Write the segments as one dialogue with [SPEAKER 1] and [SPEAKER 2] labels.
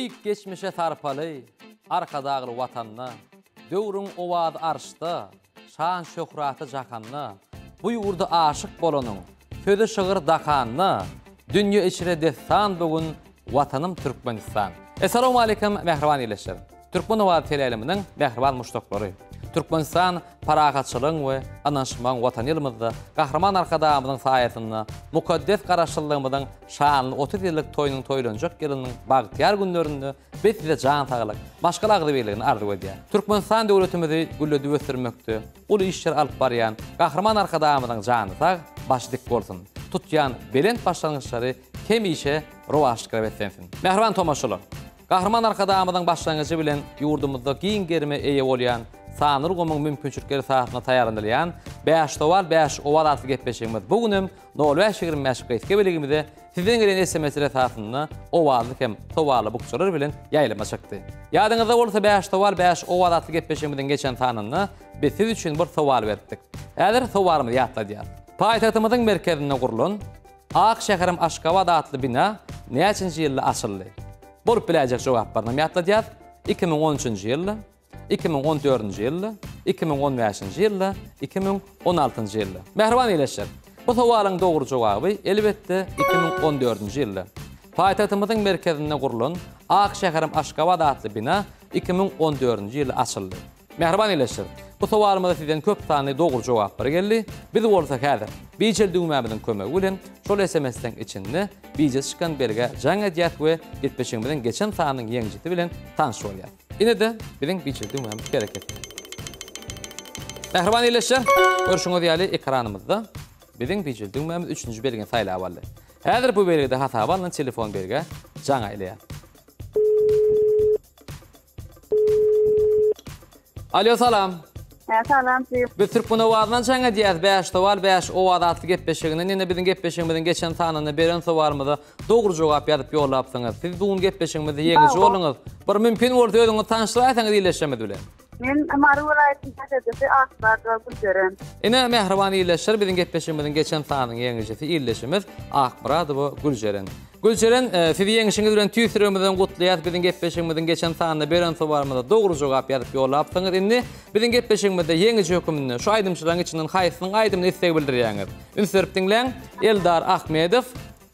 [SPEAKER 1] Beyik geçmişe sarpalı, arkadağlı vatanına, dövrün ovadı arşta, şan şöhratı jakanına, bu yurda aşık bolonun, sözü şığır dakanına, dünya içine destan bugün vatanım Türkmenistan. Esselamu aleyküm, mehriban iyileşir. Türkmen ovadı teleliminin mehriban muştokları. Türkmenistan parakatçılığın ve anlaşman vatan yılımızda kahraman arkadağımızın sayesinde mukaddes karaşıllığımızın şanlı 30 yıllık toyunun toylanacak yılının bağıtiyar günlerinde biz size can sağlık, başkalı ağrıbeyliğini arzu ediyor. Türkmenistan devletimizi güllödü ösürmöktü, ulu işler alıp barayan kahraman arkadağımızın canı sağ, başlık olsun. Tutyan belent başlangıçları kemi işe rovaşlıkla beslensin. Mehriban tomaşılı, kahraman arkadağımızın başlangıcı bilen yurdumuzda giyin gerime eye olayan sanır gomun mümkünçülükleri saatına tayarındalayan 5 toval 5 oval atı gepleşigimiz bugünüm 05-25 qeýske beligimizde sizden gelen SMS esasında ovallyk hem tovaly bukçalar bilen ýaýlama çykdy. Ýadyňyzda bolsa 5 toval 5 oval atı gepleşigimizden geçen sanyny biz siz üçin bir towal berdik. Häzir towarymyzy ýatladýar. Paýtagtymyzyň merkezinde gurulan Akşeherim Aşgabat adly bina näçinji ýylda açyldy? Bolup biläjek jogaplarynı ýatladýar. 2013-nji ýylda 2014-nji ýylda, 2015-nji ýylda, 2016-njy ýylda. Mehriban iýleşir. Bu sowalyň dogry jogaby elbetde 2014-nji ýylda. Paýtagtymyzyň merkezinde gurulan Akşeherim Aşgabat adly bina 2014-nji ýylda açyldy. Mehriban iýleşir. Bu sowalymyza sizden köp sany dogry jogaplar geldi. Biz bolsak häzir biçil düýmämizin kömegi bilen şol SMS-den içinde biçe çykan belge jaňa diýat we etpeşigimizden geçen sanyň ýeňjiti bilen tanış bolýar. Ine de bilen biçil düýmämiz gereket. Mehriban iýleşir. Görüşüňiz ýaly ekranymyzda bilen biçil düýmämiz 3-nji belgeni saýlap aldy. Häzir bu belgede hata bolan telefon belge jaňa elýär. Alo, salam.
[SPEAKER 2] Salam,
[SPEAKER 1] biz Türkmen owadynyň çaňa diýär 5 towal 5 owada atly gepleşigini ine biziň gepleşigimizden geçen sanyny beren sowarymyza dogry jogap ýazyp ýollapsyňyz. Siz bu gepleşigimizi ýeňiş boluňyz. Bir mümkin bolsa özüňiz tanışdyraýsaňyz iýleşmedi bilen.
[SPEAKER 2] Men Marw vilayatynyň şäherinde Akbar Gülçeren.
[SPEAKER 1] Ine mehriban iýleşir biziň gepleşigimizden geçen sanyň ýeňişi iýleşimiz Akbar Gülçeren. Gülçeren, siz ýeňişiňiz bilen tüýsüremizden gutlaýar biziň gepleşigimizden geçen sanyny beren sowarymyza dogry jogap ýazyp ýollapsyňyz. Indi biziň gepleşigimizde ýeňiş hökümini şu aýdymçylaryň içinden haýsynyň aýdymyny istek bildirýäňiz. Ünsürüp diňleň Eldar Ahmedow,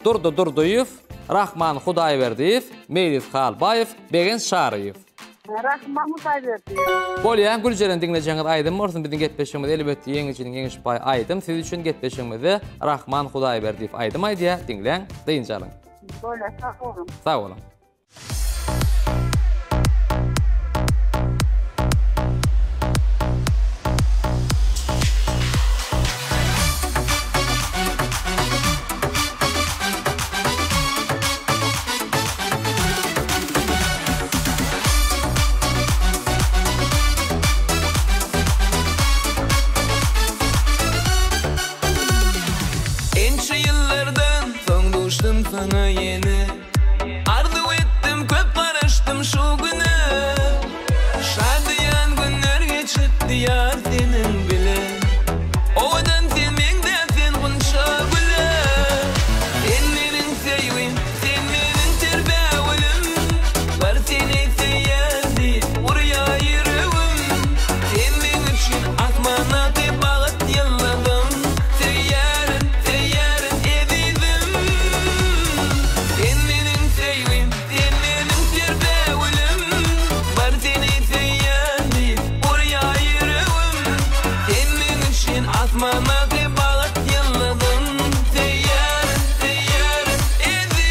[SPEAKER 1] Durduýew, Rahman Hudaýberdiýew, Meýris Halbaýew, Begen Şaryýew.
[SPEAKER 2] Rahman Hudaýberdiýew.
[SPEAKER 1] Bolýan Gülçeren diňleýäňiz aýdym bolsun biziň gepleşigimiz elbetde ýeňişiniň ýeňiş baý aýdym. Siz üçin gepleşigimizi Rahman Hudaýberdiýew aýdym aýdýa diňleň diýinjalyň.
[SPEAKER 2] Bolýar, sag bolun.
[SPEAKER 1] Sag bolun.
[SPEAKER 3] Sana yeni arzu ettim köp karıştım şu güne şadiyan günler geçip diyar senin bile odan sevmekde sen bunca güle sen benim sevgim sen benim terbiyevlim var seni seyyardi oraya yürüvüm sen benim için asmana bağıt yılladım seyyarın edildim. Sen benim sevgim, sen benim terbiyevlim var seni seyyardi oraya yürüvüm sen benim için asmana bağıt yılladım seyyarın edildim.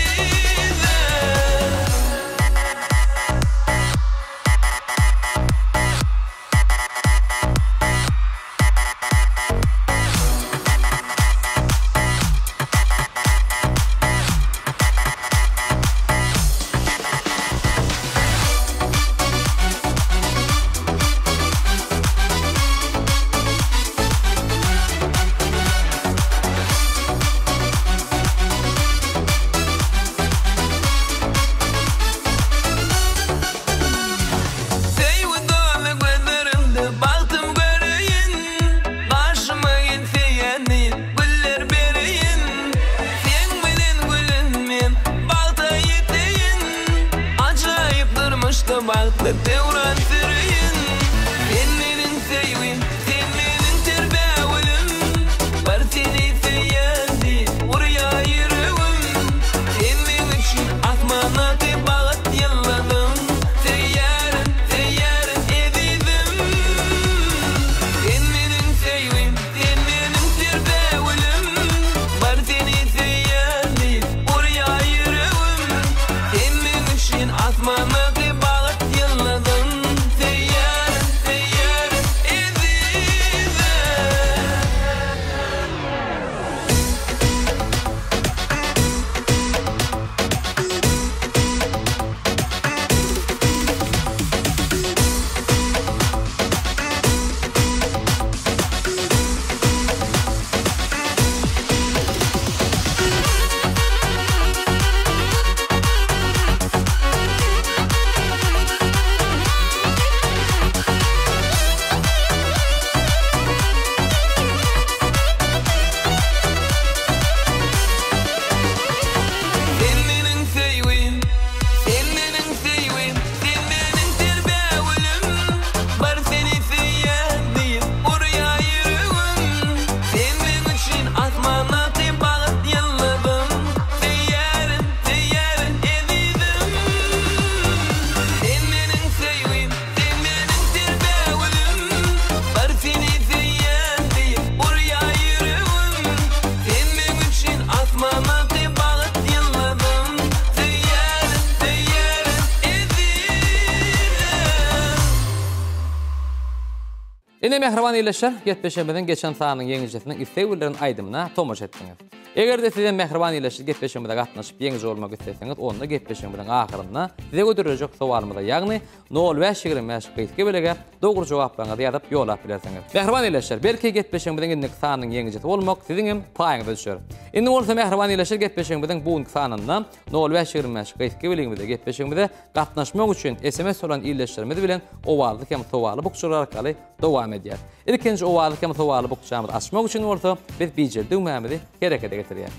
[SPEAKER 1] Ine mehriban ileşer, getbeşemeden geçen sahanın yeňijetinden isteglerin aydymyna tomaş etdiňiz. Eger sizden mehriban ileşir getbeşemede gatnaşyp yeňiş bolmak isteseňiz, onda getbeşemeden ahyryna size götürejek sowalymyda, ýagny 0525 gysga belege dogry jogaplaryňyzy ýazyp ýolap bilersiňiz. Mehriban ileşer, belki getbeşemeden indik sahanın yeňijeti bolmak siziň hem paýyňyza düşer. Indi bolsa mehriban ileşir getbeşemeden buňky sahanyna 0525 gysga belegimizde getbeşemede gatnaşmak üçin SMS olan ileşdirmedi bilen owallyk hem sowaly bukçular arkaly dowam edýär. İlkinji owallyk hem sowaly bukçamyzy açmak üçin bolsa biz bijil düňmämizi herekete getirýär.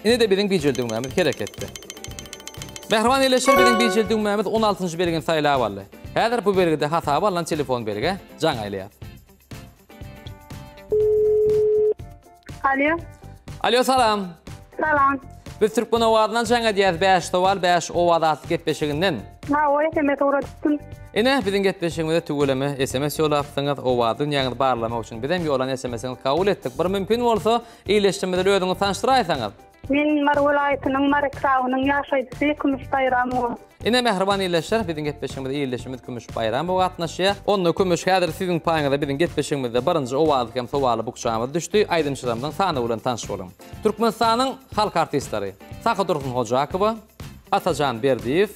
[SPEAKER 1] Indi de biziň bijil düňmämiz hereketde. Mehriban ileşir biziň bijil düňmämiz 16-njy belgini saýlap aldy. Häzir bu belgide hata bolan telefon belge jaňaýlýar.
[SPEAKER 2] Alo.
[SPEAKER 1] Alo, salam.
[SPEAKER 2] Salam.
[SPEAKER 1] Biz Türkmen owadyna jaňa diýär 5 sowal 5 owada getbeşiginden.
[SPEAKER 2] O SMS uğrattın.
[SPEAKER 1] Ine biziň getbeşigimizde tügülemi SMS ýolapdyňyz owady dünýäni barlamak üçin bizem ýolan SMS-iňizi kabul etdik. Bir mümkin bolsa iýleşdirmede öýdüňizi tanıştyraýsaňyz.
[SPEAKER 2] Men Mar welaýatynyň Markrawynyň ýaşaýdysy Kümüş Baýramy.
[SPEAKER 1] Ine mehriban iýleşler biziň getbeşigimizde iýleşimiz Kümüş Baýram gatnaşýar. Onda Kümüş häzir siziň paýyňyzda biziň getbeşigimizde birinji owady hem sowaly bukçamyz düşdi. Aýdymçylarymyň sany bilen tanış bolun. Türkmenistanyň halk artistleri Sahadur Hojakowa, Atajan Berdiýew,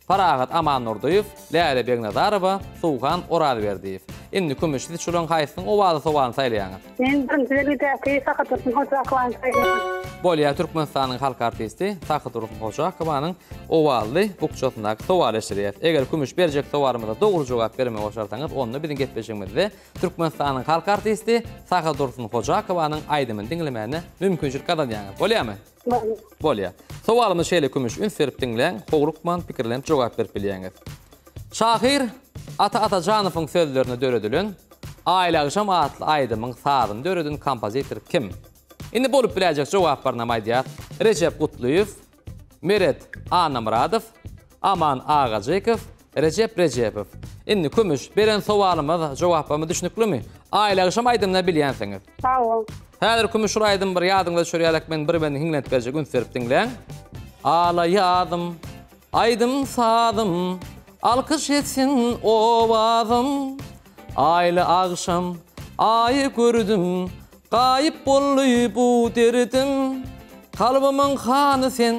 [SPEAKER 1] Farahat Aman Nurduýew, Läýla Begnazarowa, Suwhan Oradberdiýew. Indi Kümüş şulan haýsyň owady sowalyny saýlaýaňyz.
[SPEAKER 2] Men birinji Sahadur Hojakowyny saýlaýan.
[SPEAKER 1] Bolýa Türkmenistanyň halk artisti Sahadur Hojakowanyň owaly bukçasyndaky sowaly eşdirýär. Eger Kümüş berjek sowalymyza dogry jogap bermek başarsaňyz, onda biziň getbeşigimizde Türkmenistanyň halk artisti Sahadur Hojakowanyň aýdymyny dinlemäni mümkinçilik gadadýaňyz. Bolýarmy? Bolýa. Sowalymyz şeýle Kümüş ün ferip dinleň, howrukman pikirlenip jogap berip bilýäňiz. Şahir Atajanowyň sözlerini döredilen Aýla akşam atly aýdymyň sadyny döredin kompozitor kim? Indi bolup biläjek jogaplarna maýdýar. Recep Gutluyev, Meret Anamradow, Aman Agajykow, Recep Rejepow. Indi Kümüş beren sowalymyz jogapmy düşünüklimi? Aýla akşam aýdymyna bilýänsiňiz.
[SPEAKER 2] Sağ
[SPEAKER 1] Häzir Kümüş aýdym bir ýadyňda düşürýärek men bir beni hiňlet berjek ün ferip dinleň. Ala ýadym, aýdym sadym, alkyş etsin owazym. Aýla akşam aýy gördüm, gaýyp boldy bu derdim. Kalbymyň hany sen,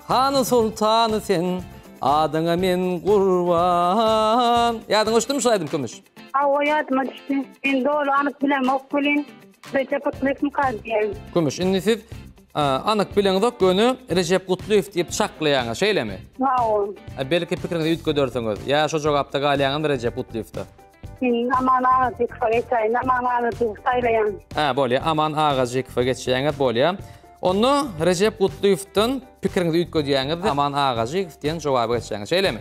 [SPEAKER 1] hany sultany sen, adyňa men gurban. Ýadyňa düşdüm şaýdym Kümüş.
[SPEAKER 2] ýadyma düşdi. Men dolu anyk bilen okulyn. Recep Gutluyew
[SPEAKER 1] Kümüş, indi siz anyk bileňiz gönü Recep Gutluyew diýip çaklaýaňyz, şeýlemi? Belki pikiriňizi ýetgedersiňiz. Ýa şo jogapda galýaňyz Recep Gutluyew'da.
[SPEAKER 2] Aman Agajykow geçýän, Aman Agajykow saýlaýan.
[SPEAKER 1] Bolýa, Aman Agajykow geçýäňiz bolýa. Onu Recep Gutluyew'dan pikiriňizi ýetgederýäňiz, Aman Agajykow diýen jogaby geçýäňiz, şeýlemi?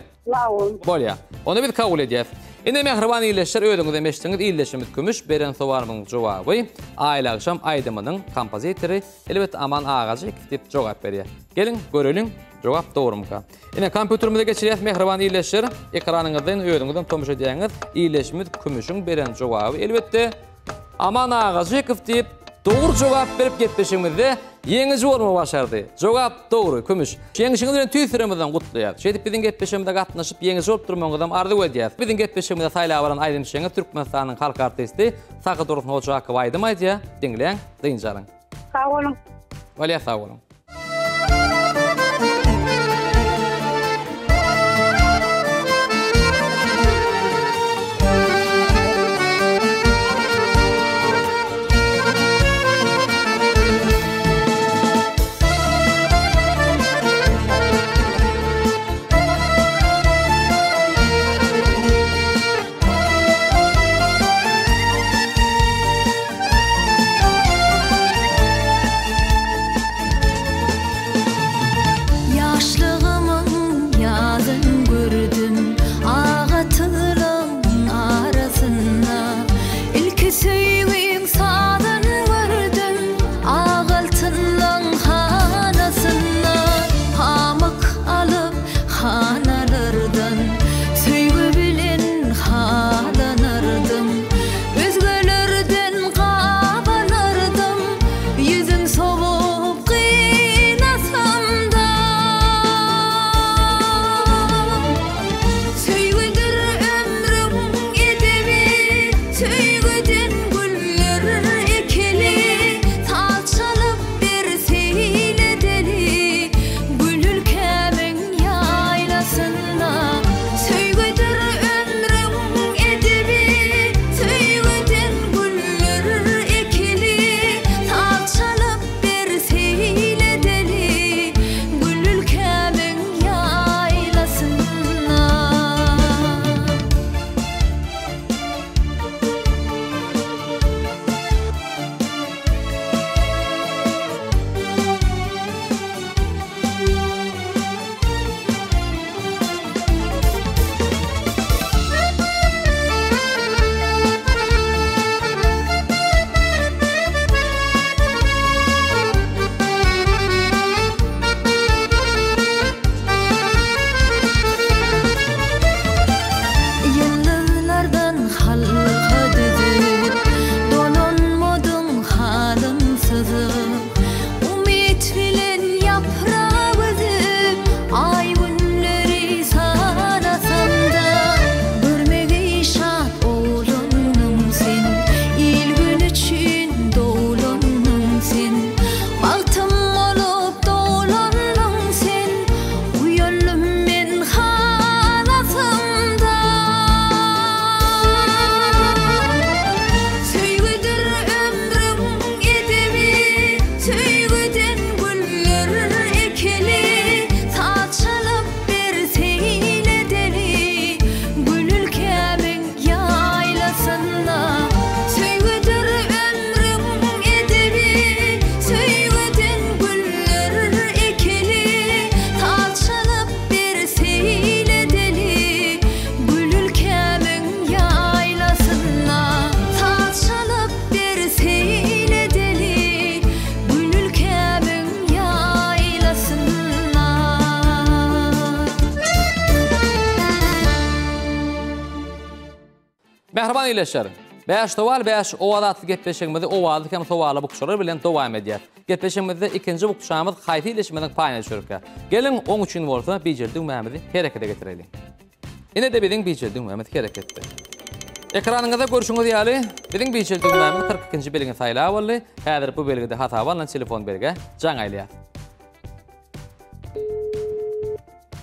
[SPEAKER 1] Bolýa. Onu biz kabul edýäs. Indi mehriban iýleşler öýdüňiz emeşdiňiz iýleşimiz Kümüş beren sowalymyň jogaby Aýla akşam aýdymynyň kompozitori elbet Aman Agajykow diýip jogap berýär. Gelin görelim jogap dogrymy-ka. Ine kompýuterimizde geçirýär mehriban iýleşler ekranyňyzdan öýdüňizden tomuş edýäňiz iýleşimiz Kümüşiň beren jogaby elbetde Aman Agajykow diýip dogry jogap berip getbeşigimizde yeňiş bolma başardy. Jogap dogry Kümüş. Yeňişiňiz bilen tüýsürimizden gutlaýar. Şeýdip biziň getbeşigimizde gatnaşyp yeňiş bolup durmagyňyzdan ardy edýär. Biziň getbeşigimizde saýlap alan aýdymçyňyz Türkmenistanyň halk artisti Sahadur Hojakow aýdym aýdýar. Dinleň, dynjalyň.
[SPEAKER 2] Sağ olun.
[SPEAKER 1] Bolýa, sağ olun. iyileşer. 5 towal 5 owadatly gepleşigimizde owaly hem towala bukşalar bilen dowam edýär. Gepleşigimizde ikinji bukşamyz haýty ileşmeden paýna çörkä. Gelin oň üçin bolsa bijildiň mämidi herekete getirelim. Ine de biziň bijildiň mämidi hereketde. Ekranыңızda görüşüňiz ýaly. Biziň bijildiň mämidi 42-nji beligi saýla boldy. Häzir bu beligide hata bolan telefon berge jaňaýlýar.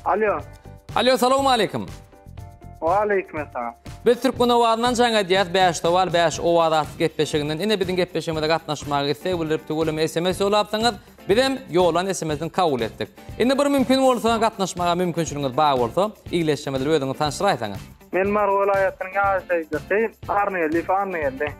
[SPEAKER 4] Alo.
[SPEAKER 1] Alo, salamu aleykum.
[SPEAKER 4] Wa aleykum assalam.
[SPEAKER 1] Biz Türkmen owadynyň jaňa diýät 5 towal 5 owadat gepleşiginden ine biziň gepleşigimizde gatnaşmagy istek bildirip tugulamy SMS ýolapdyňyz. Biz hem ýolan SMS-ni kabul etdik. Indi bir mümkin bolsa gatnaşmaga mümkinçiligiňiz bar bolsa, iýleşmede öýüňizi tanşyraýsaňyz.
[SPEAKER 4] Men Mar welaýatynyň ýaşaýdy. Arnýa, Lifanýa.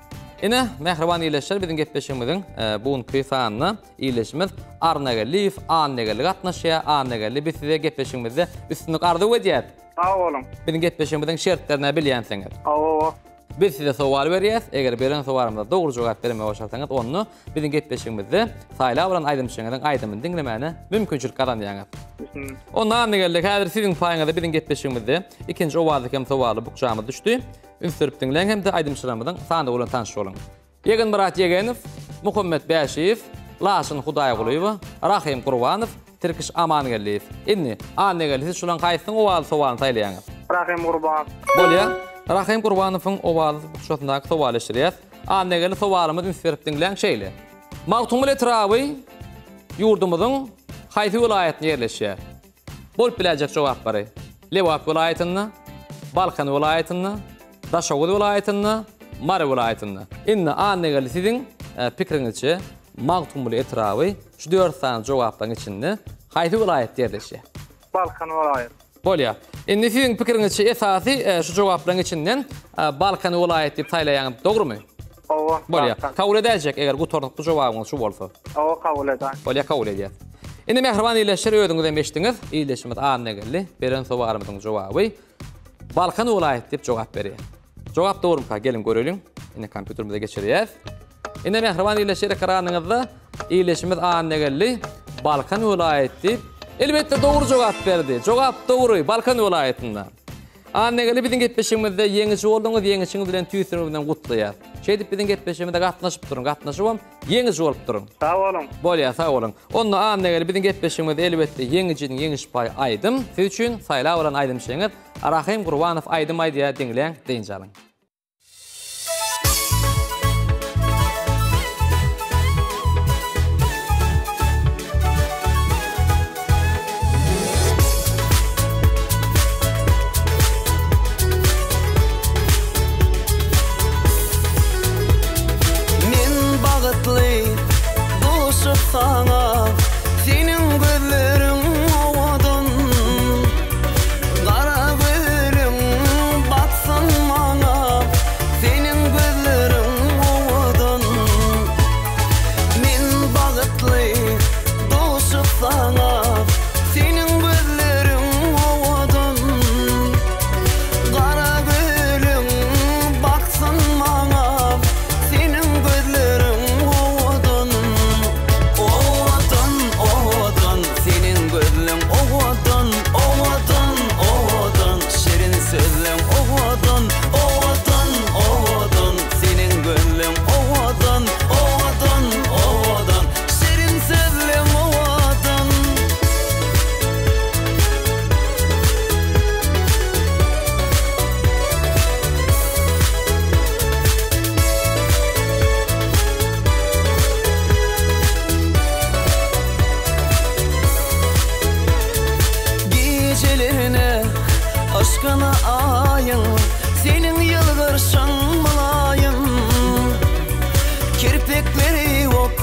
[SPEAKER 1] Ine mehriban iyileşler bizim gepleşimizin bugun kıysanını iyileşimiz Arnagallif, Annagalli gatnaşya, Annagalli biz size gepleşimizde üstünlük ardı edýär.
[SPEAKER 4] Sağ olun.
[SPEAKER 1] Bizim gepleşimizin şertlerini bilýänsiňiz.
[SPEAKER 4] Oo.
[SPEAKER 1] Biz size sowal berýäs, eger beren sowalymyza dogry jogap berme başarsaňyz, onu bizim gepleşimizde saýla bilen aýdymşyňyň aýdymyny dinlemäne mümkinçilik garanýaňyz. Ondan Annagalli häzir siziň paýňyzda bizim gepleşimizde ikinji owazy hem sowaly bukjamy düşdi. Ünsürüp dinleň hem de aýdymçylarymyzyň sany bolan tanış bolun. Ýegin Murat Ýegenow, Muhammed Bäşiýew, Laşyn Hudaýgulyw, Rahim Gurbanow, Tirkiş Amangalliýew. Inni Annagalli şulan gaýsyň owaly sowalyny taýlaýaňyz.
[SPEAKER 4] Rahim Gurbanow.
[SPEAKER 1] Bolýa, Rahim Gurbanowyň owaly bukşatyndaky sowaly işlerýär. Annagalli sowalymyz ünsürüp dinleň şeýle. Magtumul etrawy ýurdumyzyň haýsy welaýatyna ýerleşýär? Bolup biläjek jogap bary. Lewap welaýatyny, Balkan welaýatyny, Daşoğlu vilayetinna, Mara vilayetinna. Inni Annagalli siziň pikiriňizçe Magtumul etrawy şu 4 sany jogaplaryň içinde haýsy vilayet ýerleşýär?
[SPEAKER 4] Balkan vilayeti.
[SPEAKER 1] Bolýa. Inni siziň pikiriňizçe esasy şu jogaplaryň içinden Balkan vilayeti diýip taýlaýan dogrymy?
[SPEAKER 4] Oo.
[SPEAKER 1] Bolýa. Kabul edäjek eger bu tornukly jogabyňyz şu bolsa.
[SPEAKER 4] Oo, kabul edäň.
[SPEAKER 1] Bolýa, kabul edýär. Inni mehriban iyileşler öýdüňizden beşdiňiz. Iyileşimiz Annagalli beren sowarymyň jogaby Balkan vilayeti diýip jogap berýär. Jogap doğrumka gelin görelim. Ine kompüterimize geçirýäs. Ine mehriban iyileşir ekranyňyzda iyileşimiz Annagalli Balkan vilayeti elbetde doğru jogap berdi. Jogap doğru Balkan vilayetinden. Annagalli biziň gepleşigimizde ýeňiçi bolduňyz, ýeňiçiňiz bilen tüýsüňiz bilen gutlaýar. Şeýdip biziň gepleşigimizde gatnaşyp durun, gatnaşybam ýeňiçi bolup durun.
[SPEAKER 4] Sağ olun.
[SPEAKER 1] Bolýa, sağ olun. Onda Annagalli biziň gepleşigimizde elbetde ýeňiçiniň ýeňiş paý aýdym. Siz üçin saýla bolan aýdymşyňyz Rahim Gurbanow aýdym aýdýa dinleň deýinjalyň.
[SPEAKER 3] Sana senin gözlerin ovadan kara gülüm baksın bana senin gözlerin ovadan men bağıtlı dostu sana senin gözlerin ovadan kara gülüm baksın bana senin gözlerin ovadan senin gözlüm ovadan ovadan ovadan şirin sözlüm ovadan ovadan ovadan senin gözlüm ovadan ovadan ovadan şirin sözlüm ovadan aşkına ayın senin yılgırşan mulayım kirpikleri ok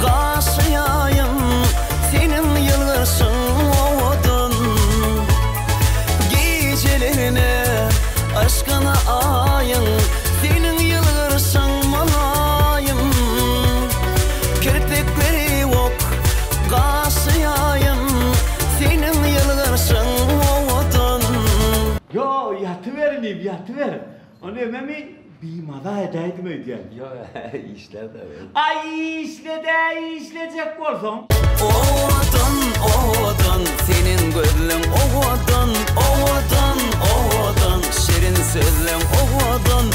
[SPEAKER 3] kaşıyayım senin yılgırşan ovadan gecelerine aşkına ayın senin yılgırşan mulayım kirpikleri ok kaşıyayım senin yılgırşan ovadan.
[SPEAKER 5] Yo, yatıverin. Onu ömemi bir maza edeydim ödeyem.
[SPEAKER 6] Yo, işler de öyle.
[SPEAKER 5] Ay işleyecek bolsam.
[SPEAKER 3] Ovadan senin gözlüm ovadan ovadan ovadan şirin sözlüm ovadan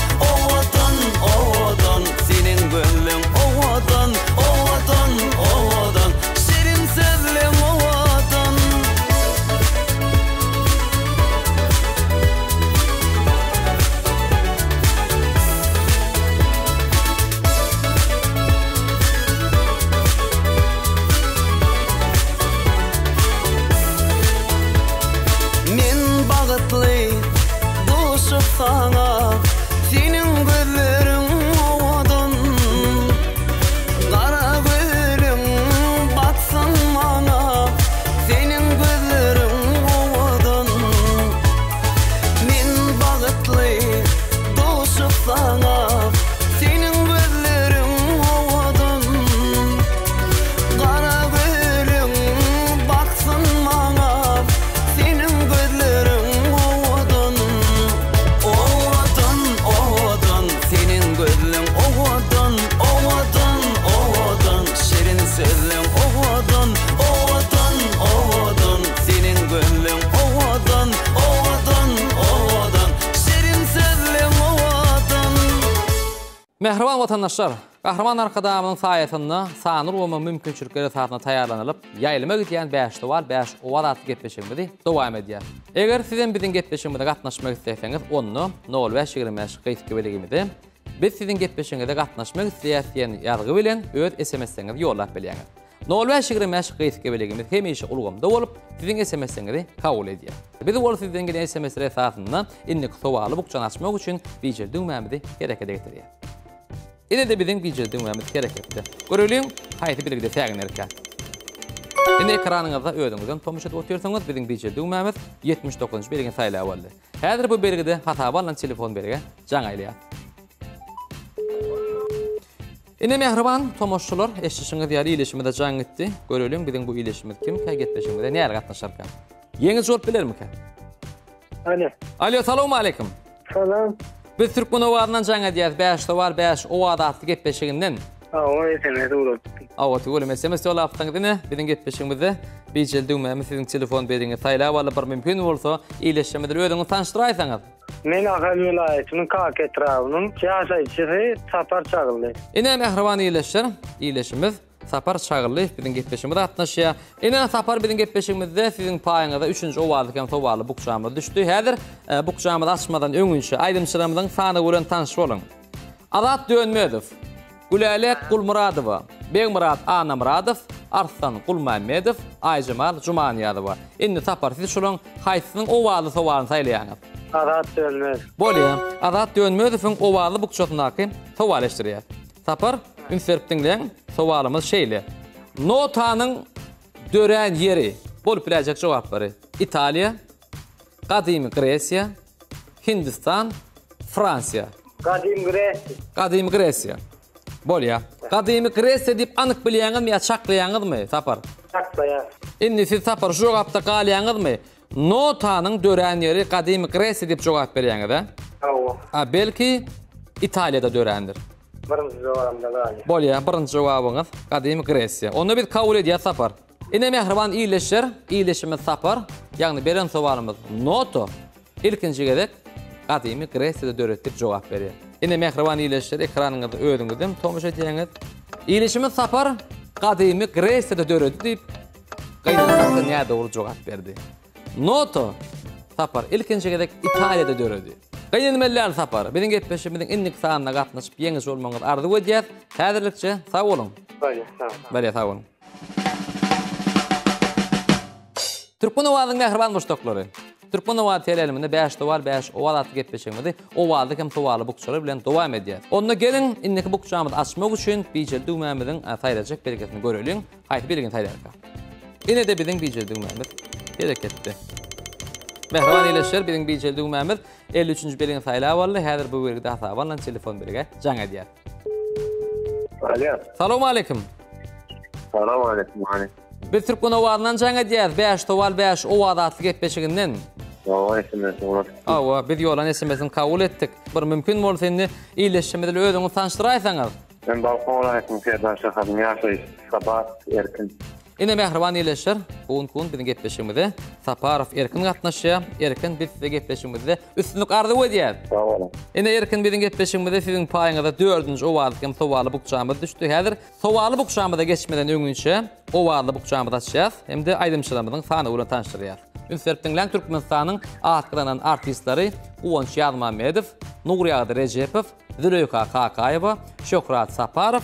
[SPEAKER 1] Mehriban vatandaşlar, Kahraman Arkadamının sayesinde sanır olma mümkünçülükleri tarafına tayarlanılıp, yayılıma gidiyen 5 doval 5 oval atı getbeşimidi devam ediyor. Eğer sizin bizim getbeşimide katlaşmak isterseniz onu 0525 qeýtki belegimidi. Biz sizin getbeşimide katlaşmak isteyen yazgı bilen öz SMS-ňizi yollap bilýäňiz. 0525 qeýtki belegimiz hemişe ulgamda bolup, sizin SMS-ňizi kabul edýär. Biz ol sizden gelen SMS-ler esasında innik sowaly bukçan açmak üçin biçil düňmämizi gerek edýär. Ine de bizim bilgi dinlememiz gerekli. Görülüň, haýsy birlikde tägin erken. Ine ekranyňyzda öýdüňizden tomuşa otursaňyz bizim bilgi dinlememiz 79-njy belgini saýlap boldy. Häzir bu belgide hata bolan telefon belge jaňaýlýar. Ine mehriban tomoşçular, eşleşiňiz ýaly ileşmede jaň gitdi. Görülüň bizim bu ileşmede kim kägetbeşimde näme gatnaşarkan. Ýeňi jogap bilermikä? Alo, salamu alaykum.
[SPEAKER 4] Salam.
[SPEAKER 1] Biz Türkmen owadynyň jaňa diýär 5 dolar 5 owada atly getbeşiginden.
[SPEAKER 4] SMS ulan.
[SPEAKER 1] Awat ulan SMS ýolapdyňyzy biziň getbeşigimizde biçildiňmi sizin telefon beriňiz saýlap alyp bir mümkin bolsa ileşmede öýdüňizi tanıştyraýsaňyz.
[SPEAKER 4] Men Ahal vilayatynyň Kak etrawynyň ýaşaýçysy Sapar çagyldy.
[SPEAKER 1] Ine mehriban ileşler, ileşimiz Sapar çagyldy biziň getbeşigimizde atnaşýar. Ine Sapar biziň getbeşigimizde sizin paýyňyzda 3-nji owadykan sowaly bukçamy düşdi. Häzir bukçamy açmadan öňünçe aýdymçylarymyzyň sany bilen tanış bolun. Azat Dönmedow, Gülalek Gulmuradowa, Begmurat Anamuradow, Arslan Gulmammedow, Aýjamal Jumaniýadowa. Indi Sapar siz şolaň haýsynyň owaly sowalyny saýlaýaňyz.
[SPEAKER 4] Azat Dönmedow.
[SPEAKER 1] Bolýar. Azat Dönmedowyň owaly bukçatynaky sowalaşdyrýar. Sapar ünsürpdiňden sowalymyz şeýle. Notanyň dören ýeri bolup biläjek jogaplary: Italiýa, Gadymy Gresiýa, Hindistan, Fransiýa. Gadymy Gresiýa. Bolýar. Gadymy Gresiýa diýip anyk bilýäňizmi ýa çaklaýaňyzmy, Sapar?
[SPEAKER 4] Çaklaýar.
[SPEAKER 1] Indi siz Sapar jogapda galýaňyzmy? Notanyň dören ýeri Gadymy Gresiýa diýip jogap berýäňiz, ha? Belki Italiýada dörendir.
[SPEAKER 4] Birinci jogabymda galy.
[SPEAKER 1] Bolýar, birinji jogabyňyz Gadymy Gresiýa. Onu biz kabul edýär Sapar. Ine mehriban iýleşler, iýleşimiz Sapar, ýagny beren sowalymyz noto. İlkinji gedek Gadymy Gresiýada döretip jogap berýär. Ine mehriban iýleşler ekranyňyzda öýdüňizden tomuşa etýäňiz. Iýleşimiz Sapar Gadymy Gresiýada döretip diýip gaýdanykda näde ol jogap berdi. Noto Sapar ilkinji gedek Italiýada döredi. Gaýnymellär Sapar, biziň getbeşimiziň innik sanyna gatnaşyp ýeňi bolmagyňyz ardy edýär. Häzirlikçe sag bolun. Bolýar, sag bolun. Türkmen owadynyň mehriban dostlary. Türkmen owady teleliminde 5 dolar 5 owad atly getbeşigimdi. Owady hem sowaly bukçary bilen dowam edýär. Onda gelin inniki bukçamyzy açmak üçin biçil düýmemiziň saýlajak bereketini göreliň. Haýsy belegini saýlarka. Ine de biziň biçil düýmemiz bereketli. Mehriban iýleşler biziň biçil düýmemiz 53-nji belegini saýlap aldy. Häzir bu belegde hata bolan telefon belege jaň edýär.
[SPEAKER 4] Alo.
[SPEAKER 1] Salamu alaykum.
[SPEAKER 4] Salam alaykum.
[SPEAKER 1] Biz Türkmen owadynyň jaň edýär 5 dolar 5 owad atly getbeşiginden. Awa, biz ýolan SMS-ni kabul etdik. Bir mümkin bolsa indi iýleşmede öýdüňizi tanıştyraýsaňyz.
[SPEAKER 4] Ben balkon olarak Ferdan Şahadyň ýaşaýy Sabat Erkin.
[SPEAKER 1] Ine mehriban iýleşler, kun biziň getbeşigimizde Saparov Erkin gatnaşýar. Erkin biz size getbeşigimizde üstünlük ardy edýär.
[SPEAKER 4] Sağ olun.
[SPEAKER 1] Ine Erkin biziň getbeşigimizde siziň paýyňyzda 4-nji owaly hem sowaly bukçamy düşdi. Häzir sowaly bukçamyda geçmeden öňünçe owaly bukçamyda açýar, hem de aýdymçylarymyzyň sany bilen tanıştyrýar. Ünsürpdiňlen Türkmenistanyň atlanan artistlary Uwanç Ýazmamedow, Nurýady Rejepow, Züleyka Kakaýewa, Şöhrat Saparov,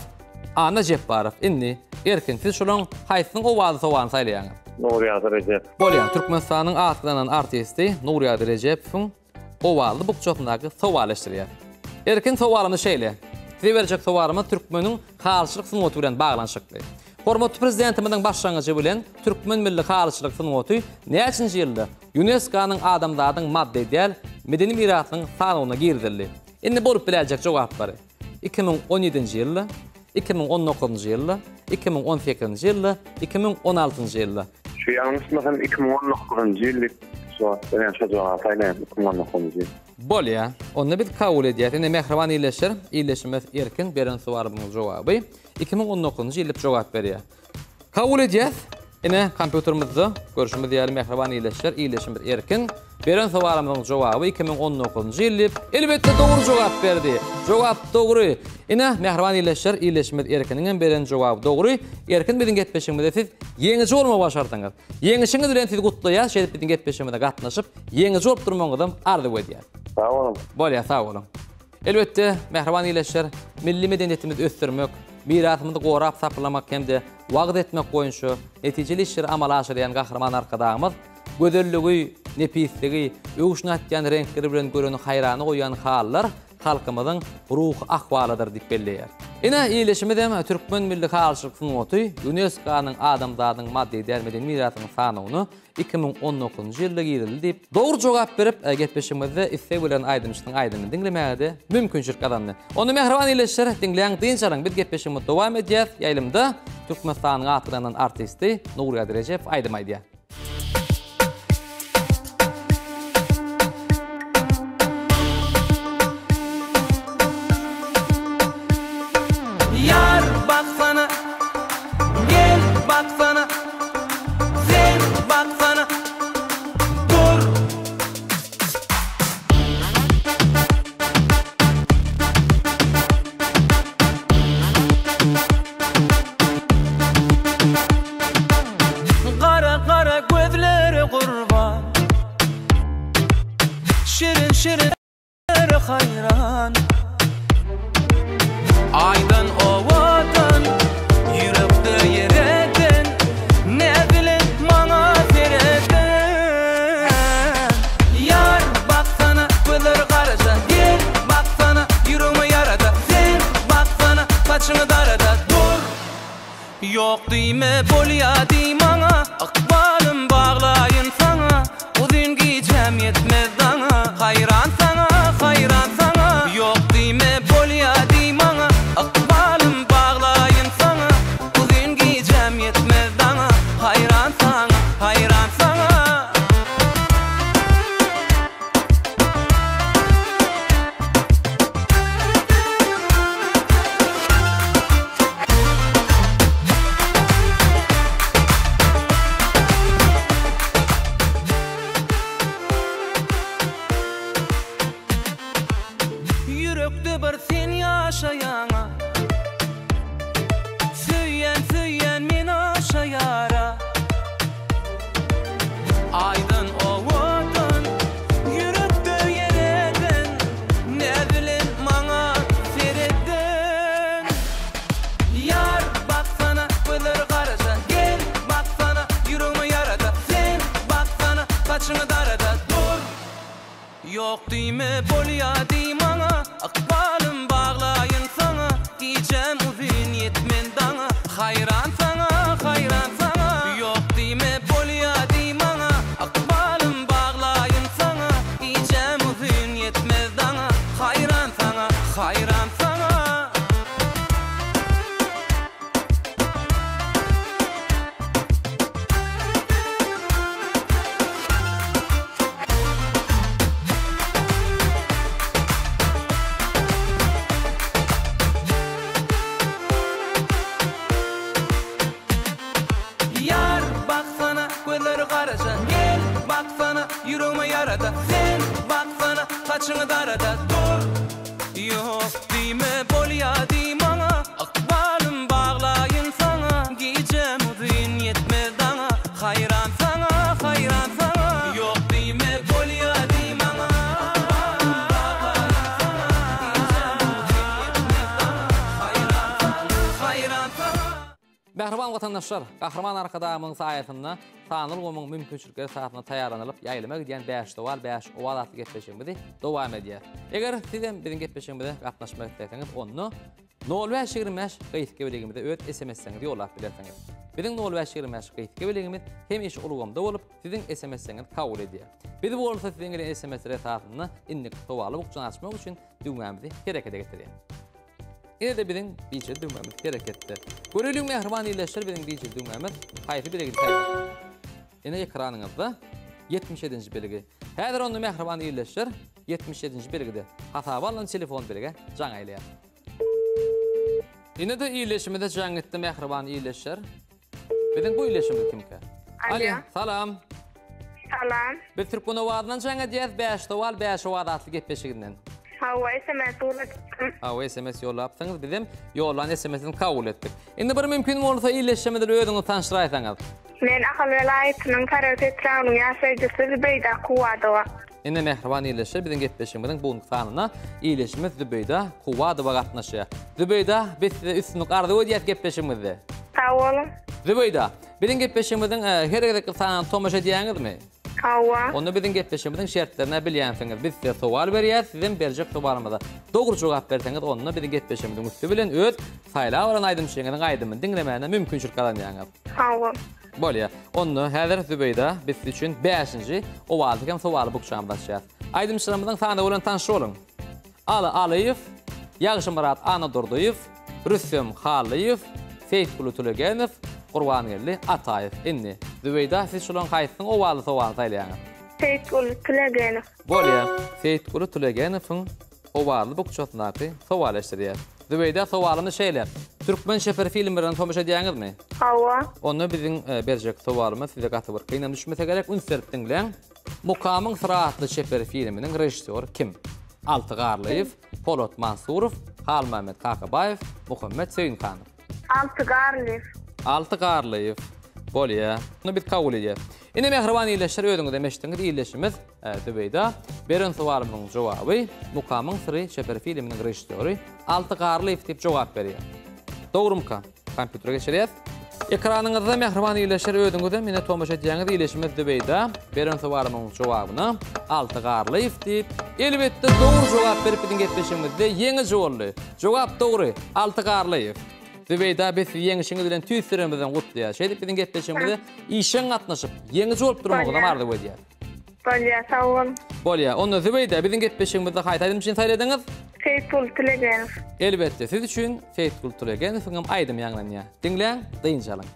[SPEAKER 1] Ana Jepbarov. Indi Erkin siz şolaň haýsyň owaly sowalyny saýlaýaňyz.
[SPEAKER 4] Nurýady Rejep.
[SPEAKER 1] Bolýar, Türkmenistanyň atlanan artisti Nurýady Rejepow owaly bukçatynaky sowalaşdyrýar. Erkin sowalyny şeýle. Size berjek sowalymyz türkmeniň halçylyk synaty bilen baglanşykly. Hormatly prezidentimiziň başlangyjy bilen türkmen milli halçylyk synaty näçinji ýylda UNESCO-nyň adamzadyň madde ideal medeni mirasynyň sanawyna girdildi. Indi bolup biläjek jogapary 2017-nji ýylda, 2019-njy ýylda, 2018-nji ýylda, 2016-njy ýylda.
[SPEAKER 4] Şu ýalnysmysam 2019-njy ýyl ben şu jogap aýlan 2019-njy ýyl.
[SPEAKER 1] Bolýar, onu biz kabul edýär. Indi mehriban iýleşler, iýleşimiz Erkin beren suwarbymyň jogaby 2019-njy ýyl jogap berýär. Kabul edýär. Ine kompüterimizde görüşümüz diýelim mehriban iyileşler, iyileşimiz erkin. Beren sowalarymyň jogaby 2019-njy ýyly elbetde dogry jogap berdi. Jogap dogry. Ine mehriban iyileşler, iyileşimiz erkiniň beren jogaby dogry. Erkin biziň getpeşigimizde siz ýeňiçi bolma başardyňyz. Ýeňişiňiz bilen siz gutlaýar, şeýle biziň getpeşigimizde gatnaşyp ýeňiçi bolup durmaňyzdan ardy edýär.
[SPEAKER 4] Sağ olun.
[SPEAKER 1] Bolýa, sag bolun. Elbetde mehriban iyileşler, milli medeniyetimizi ösdürmek, mirasymyzy gorap saklamak hemde wagt etmek boýunça netijeli işler amala aşyran gahraman arkadaşymyz gödelligi, nepisligi, öwüşnatýan renkleri bilen göreni hayrany goýan hallar halkymyzyň ruh ahwalydyr diýip belleýär. Ine iyileşimi hem Türkmen milli halçylyk sunuty UNESCO-nyň adamzadyň maddi därmeden mirasyny sanawyny 2019-njy ýylda girildi diýip dogry jogap berip getpeşimizde isse bilen aýdynyşyň aýdyny diňlemäge mümkinçilik adandy. Onu mehriban iyileşler diňleýän diňçaryň bir getpeşimiz dowam edýär. Ýaýlymda Türkmenistanyň atylanan artisti Nurgad Recep aýdym aýdýar.
[SPEAKER 3] Yar baksana, gel baksana, sen baksana, dur. Kara kara gözleri kurban, şirin şirin hayran. Aydan ovadan, yürekde yereden, ne bilin bana sereden. Yar baksana, gözleri karaca, gel baksana, yüreğime yarada. Sen baksana, saçını darada, dur. Yok diyme, bolya diymana, akbalım bağlayın sana. Uzun giyeceğim yetmez sana, hayran sana, hayran sana. Yok diyme, bolya diymana, akbalım bağlayın sana. Uzun giyeceğim yetmez sana, hayran sana, hayran sana. Yürekde bir sen yaşayana, söyyen söyyen men aşayara. Aydın ovadan, yürekde yereden, ne bilin bana sereden. Yar baksana, gözleri karaca, gel baksana, yüreğime yarada. Sen baksana, saçını darada, dur. Yok diyme, bolya diymana, akbalım bağlayın sana. Diyeceğim uzun yetmen dana, hayran sana, hayran sana. Yok diyme, bolya diymana, akbalım bağlayın sana. Diyeceğim uzun yetmez dana, hayran sana, hayran sana. Yar baksana, gözleri karaca, gel baksana, yüreğime yarada. Sen baksana, saçını darada, dur. Yok diyme, bolya diymana, akbalım bağlayın sana. Giyeceğim uzun yetmez dana, hayran sana, hayran sana. Yok diyme, bolya diymana, akbalım bağlayın sana. Giyeceğim uzun yetmez dana, hayran sana, hayran sana.
[SPEAKER 1] Mehriban vatandaşlar, Kahraman arkadaşımın sayesinde tanılgımın mümkünçülükleri saatine tayarlanılıp yayılıma gidiyen 5 doval, 5 oval atlı getpeşimizi devam edýär. Eger sizden bizim getpeşimizi gatnaşmak isterseniz onu 0525 gıyıtke biligimizde öt SMS-seniz yollap bilerseniz. Bizim 0525 gıyıtke biligimiz hem iş olugumda olup sizin SMS-seniz kabul edýär. Biz bu olursa sizin gelen SMS-lere saatini innik dovalı bukcan açmak için düğmemizi harekete getirýär. Ine de bizim biçe düğmemiz hareketde. Görelim mehriban iyileşler bizim biçe düğmemiz hayfi bilegil sayılır. Ine ekranınızda 77. belgi. Häzir onu mehriban iyileşler 77. belgide hata balan telefon belge can aýlaýar. Ine de iyileşmede can etdi mehriban iyileşler. Bizim bu iletişimde kimke?
[SPEAKER 7] Alo.
[SPEAKER 1] Salam.
[SPEAKER 7] Salam.
[SPEAKER 1] Bir Türkmen ovadan жаңа diyez 5 toval 5 ovada atlı getpeşiginden.
[SPEAKER 7] Hava SMS ulaştım.
[SPEAKER 1] Ha, SMS yollapsınız bizim yollan SMS'ini kabul ettik. Şimdi bir mümkün olursa iletişimde özünü tanıştıraysanız.
[SPEAKER 7] Men akıl velayetinin karate trağının yaşayıcısı Zübeyda Kuvadova.
[SPEAKER 1] Indi mehriban iyileşir, bizim getpeşimizin bu sanına iyileşimiz Zübeyda Kuvadova katnaşıya. Zübeyda, biz size üstünlük ardı ödeyet getpeşimizde.
[SPEAKER 7] Sağ olun.
[SPEAKER 1] Zübeyda, bizim getpeşimizin her gedeki sanına tomaş ediyeniz mi?
[SPEAKER 7] Hava.
[SPEAKER 1] Onu bizim getpeşimizin şertlerine bilyansınız. Biz size sual veriyet, sizin bercek sualımıza. Doğru cevap verseniz onu bizim getpeşimizin üstü bilen öz sayla oran aydımşığının aydımın dinlemeyene mümkünçülük kalanyanız.
[SPEAKER 7] Hava.
[SPEAKER 1] Bolya, onu Heather Zübeyda biz için 5-nji ovaldykan suwaly bukşamdaşýar. Aýdymçylarymyzyň sanda bolan tanşy bolun. Aliýew, Ýagşy Murat Anadoýew, Rüstem Halyýew, Seyitgul Tulegenov, Gurbanýerli Ataýew. Inni Zübeyda siz şolan haýsyň owaly suwaly taýlaýaňyz.
[SPEAKER 7] Seyitgul Tulegenov.
[SPEAKER 1] Bolya, Seyitgul Tulegenov'un owaly bukşatnaky suwallaşdyrýar. Zübeyda suwalyny şeýler. Türkmen şefer filmlerinden tomuş edýäňizmi?
[SPEAKER 7] Hava.
[SPEAKER 1] Onu bizim berjek suwalymyz size gaty bir kynam düşmese gerek ünsert dinleň. Mukamyň Sıratly şefer filminiň rejissor kim? Alty Garlyýew, Polat Mansurow, Halmamet Kakabayew, Muhammed Seýinkanow. Alty Garlyýew. Bolýa. Onu bir kabul edýär. Ine mehriban iýleşir özüňiz demeşdiňiz iýleşimiz Zübeyda. Beren suwalymyň jogaby Mukamyň Sıratly şefer filminiň rejissory Alty Garlyýew diýip jogap berýär. Doğrumka? Kompütere geçiriyet. Ekranınızda mehriban iyileşir ödüngüde mine tomuş edýäňiz iyileşimiz Zübeyda. Beren suwalymyň jogabyna Alty Garlyýew diýip elbetde doğru jogap berip biziň getpeşimizde ýeňi jogly. Jogap dogry Alty Garlyýew. Zübeyda biz ýeňişiňiz bilen tüýsürimizden gutlaýar. Şeýdip biziň getpeşimizde işiň gatnaşyp ýeňi jogap durmagyna mardy bolýar.
[SPEAKER 7] Bolya, sağ olun.
[SPEAKER 1] Bolýa, onu Zübeyda biziň getpeşimizde haýtaýdym üçin taýladýňyz.
[SPEAKER 7] Seyitgul Tulegenov.
[SPEAKER 1] Elbette siz üçün Seyitgul Tulegenow'un aýdym ýaňlanýar. Dinleň, diýinçalyň.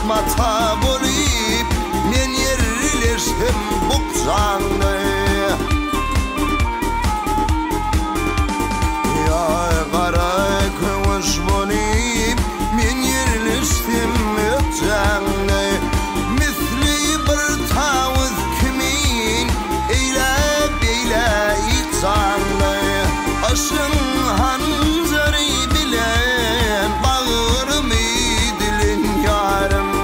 [SPEAKER 8] Mata bolip men yerleşim buksandı Ya qara köwüş bolip men yerleşim buksandı Misli bir tawız kimin eyle itsandı Aşın hanzarı bilen bağırımı dilin yarım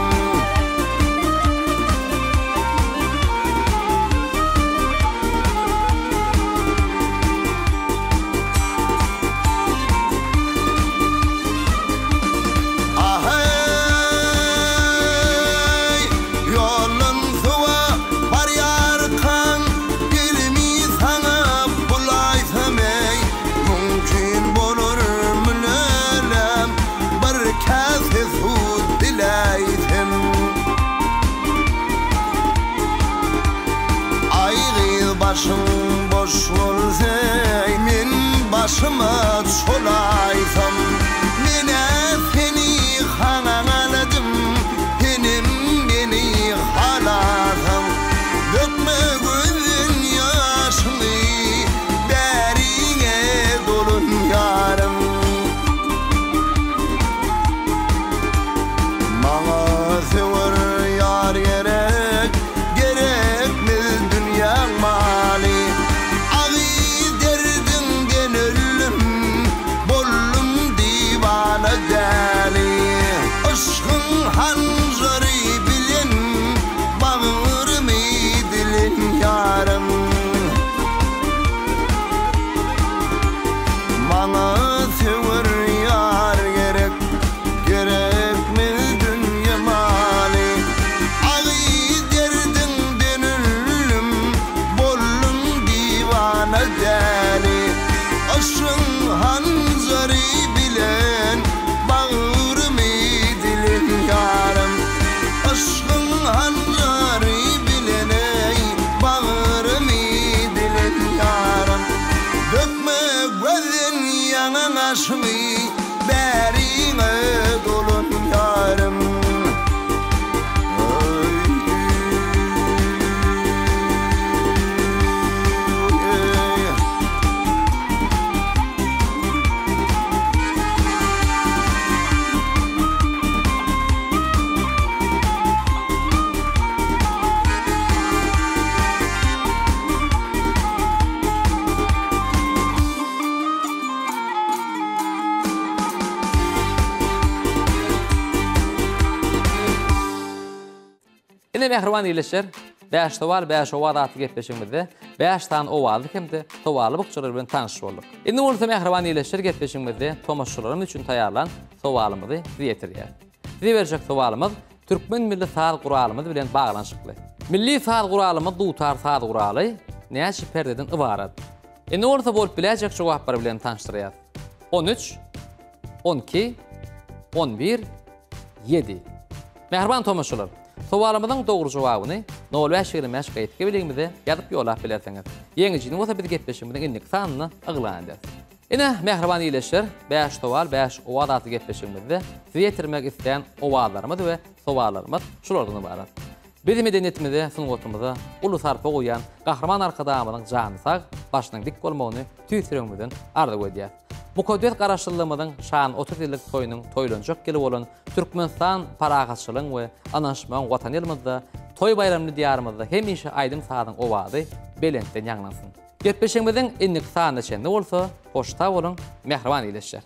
[SPEAKER 8] Başım boş olsay men başıma
[SPEAKER 1] mehriban iyileşir. 5 towal 5 owad aty gepleşigimizde 5 tan owaly hemde towaly bukçalar bilen tanış boldyk. Indi bolsa mehriban iyileşir gepleşigimizde tomaşçylarym üçin taýarlan towalymyzy diýetirýär. Diýe berjek towalymyz Türkmen milli saat guralymyz bilen baglanşykly. Milli saat guralymyz dutar saat guraly näçe perdeden ibarat. Indi bolsa bolup biläjek jogaplar bilen tanıştyrýar. 13 12 11 7 Mehriban tomaşçylar, sowalymyzyň dogry jogabyny 0525 gaýtga bilegimizde ýazyp ýolap bilersiňiz. Ýeňijini bolsa biz gepleşigimizden indik sanyny aglan eder. Ine mehriban iyileşir, 5 towal 5 owad aty gepleşigimizde ýetirmek isleýän owadlarymyz we sowallarymyz şulardan ibarat. Bizim medeniýetimizde sungatymyza uly sarpa goýan gahrman arkadamynyň jany sag, başynyň dik bolmagyny tüýsüregimizden arda goýdýar. Bu ködet garaşdyrylmydyň şan 30 ýyllyk toýunyň toýlanjak gelip bolan Türkmenistan paragatçylygyň we anaşmagyň watan ýylymyzda toý bayramly diýarymyzda hemişe aýdyň sadyň owady belentden ýaglansyn. Gepleşigimizden innik sanyny çende bolsa, hoşta bolun, mehriban iyileşir.